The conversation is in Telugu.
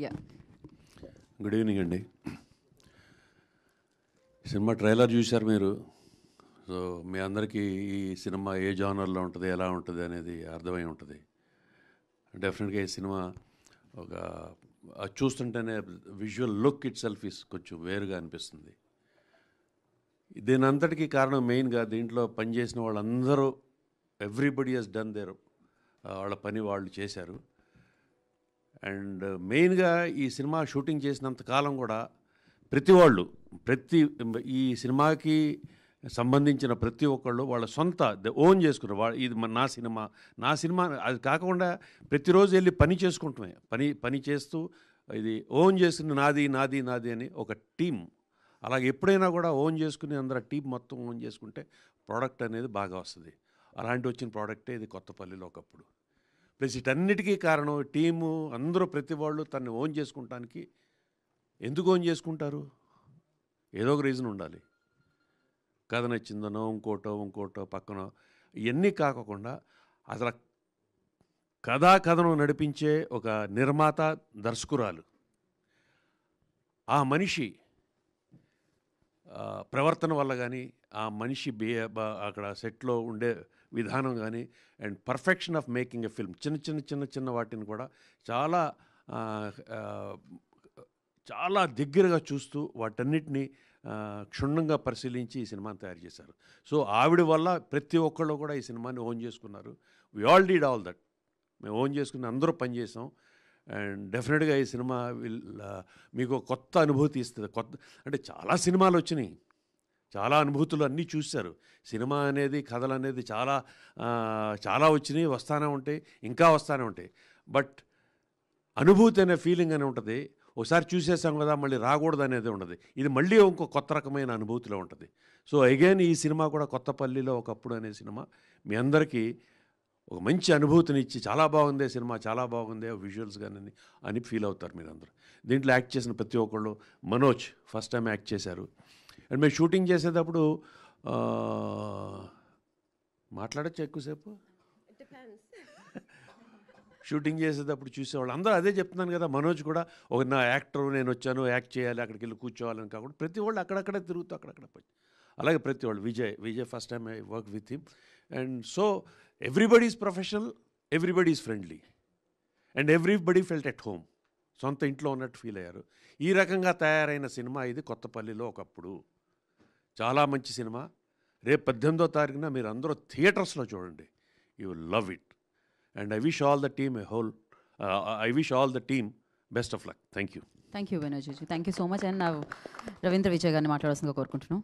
యా. గుడ్ ఈవినింగ్ అండి. సినిమా ట్రైలర్ చూశారు మీరు. సో మీ అందరికీ ఈ సినిమా ఏ జానర్లో ఉంటుంది, ఎలా ఉంటుంది అనేది అర్థమై ఉంటుంది. డెఫినెట్గా ఈ సినిమా ఒక అది చూస్తుంటేనే visual look it self is కొంచెం వేరుగా అనిపిస్తుంది. దీని అంతటికీ కారణం మెయిన్గా దీంట్లో పనిచేసిన వాళ్ళందరూ ఎవ్రీబడి హెస్ డన్ దేర్, వాళ్ళ పని వాళ్ళు చేశారు. అండ్ మెయిన్గా ఈ సినిమా షూటింగ్ చేసినంత కాలం కూడా ఈ సినిమాకి సంబంధించిన ప్రతి ఒక్కళ్ళు వాళ్ళ సొంత ఓన్ చేసుకున్నారు. ఇది నా సినిమా అది కాకుండా ప్రతిరోజు వెళ్ళి పని చేసుకుంటామే, పని చేస్తూ ఇది ఓన్ చేసుకుని నాది నాది నాది అని ఒక టీం. అలాగే ఎప్పుడైనా కూడా ఓన్ చేసుకుని అందరూ టీం మొత్తం ఓన్ చేసుకుంటే ప్రోడక్ట్ అనేది బాగా వస్తుంది. అలాంటి వచ్చిన ప్రోడక్టే ఇది కొత్తపల్లిలో ఒకప్పుడు. ప్లస్ వీటన్నిటికీ కారణం టీము అందరూ ప్రతి వాళ్ళు తను ఓన్ చేసుకుంటానికి. ఎందుకు ఓన్ చేసుకుంటారు? ఏదో ఒక రీజన్ ఉండాలి. కథ నచ్చిందనో ఇంకోటో పక్కనో ఇవన్నీ కాకుండా అసలు కథను నడిపించే ఒక నిర్మాత, దర్శకురాలు, ఆ మనిషి ప్రవర్తన వల్ల కానీ, ఆ మనిషి అక్కడ సెట్లో ఉండే విధానం కానీ, and perfection of making a film, చిన్న వాటిని కూడా చాలా చాలా దగ్గరగా చూస్తూ వాటన్నిటిని క్షుణ్ణంగా పరిశీలించి ఈ సినిమాని తయారు చేశారు. సో ఆవిడ వల్ల ప్రతి ఒక్కళ్ళు కూడా ఈ సినిమాని ఓన్ చేసుకున్నారు. We all did all that. మేము ఓన్ చేసుకుని అందరూ పనిచేసాం. అండ్ డెఫినెట్గా ఈ సినిమా మీకు కొత్త అనుభూతి ఇస్తుంది. అంటే చాలా సినిమాలు వచ్చినాయి, చాలా అనుభూతులు అన్నీ చూశారు. సినిమా అనేది, కథలు అనేది చాలా వచ్చినాయి, వస్తూనే ఉంటాయి, ఇంకా వస్తూనే ఉంటాయి. బట్ అనుభూతి అనే ఫీలింగ్ అని ఉంటుంది. ఒకసారి చూసేసాం కదా, మళ్ళీ రాకూడదు అనేది ఉండదు. ఇది మళ్ళీ ఇంకో కొత్త రకమైన అనుభూతిలో ఉంటుంది. సో అగైన్ ఈ సినిమా కూడా కొత్తపల్లిలో ఒకప్పుడు అనే సినిమా మీ అందరికీ ఒక మంచి అనుభూతిని ఇచ్చి, చాలా బాగుంది సినిమా, చాలా బాగుంది విజువల్స్ కానీ అని ఫీల్ అవుతారు మీరందరూ. దీంట్లో యాక్ట్ చేసిన ప్రతి ఒక్కళ్ళు, మనోజ్ ఫస్ట్ టైం యాక్ట్ చేశారు. అండ్ మేము షూటింగ్ చేసేటప్పుడు మాట్లాడచ్చు ఎక్కువసేపు. షూటింగ్ చేసేటప్పుడు చూసేవాళ్ళు అందరూ అదే చెప్తున్నాను కదా. మనోజ్ కూడా ఒక నా యాక్టర్, నేను వచ్చాను యాక్ట్ చేయాలి, అక్కడికి వెళ్ళి కూర్చోవాలని కాకుండా ప్రతి వాళ్ళు అక్కడక్కడే తిరుగుతూ అక్కడక్కడ పోయి. అలాగే ప్రతి వాళ్ళు Vijay first time I work with him. And so everybody is professional, everybody is friendly, and everybody felt at home. సొంత ఇంట్లో ఉన్నట్టు ఫీల్ అయ్యారు. ఈ రకంగా తయారైన సినిమా ఇది కొత్తపల్లిలో ఒకప్పుడు. చాలా మంచి సినిమా. రేపు 18వ తారీఖున మీరు అందరూ థియేటర్స్లో చూడండి. You will love it. And I wish all the team best of luck. Thank you. Thank you Vinod ji. Thank you so much. And Ravindra Vijay గారిని మాట్లాడాల్సిందిగా కోరుకుంటున్నాం.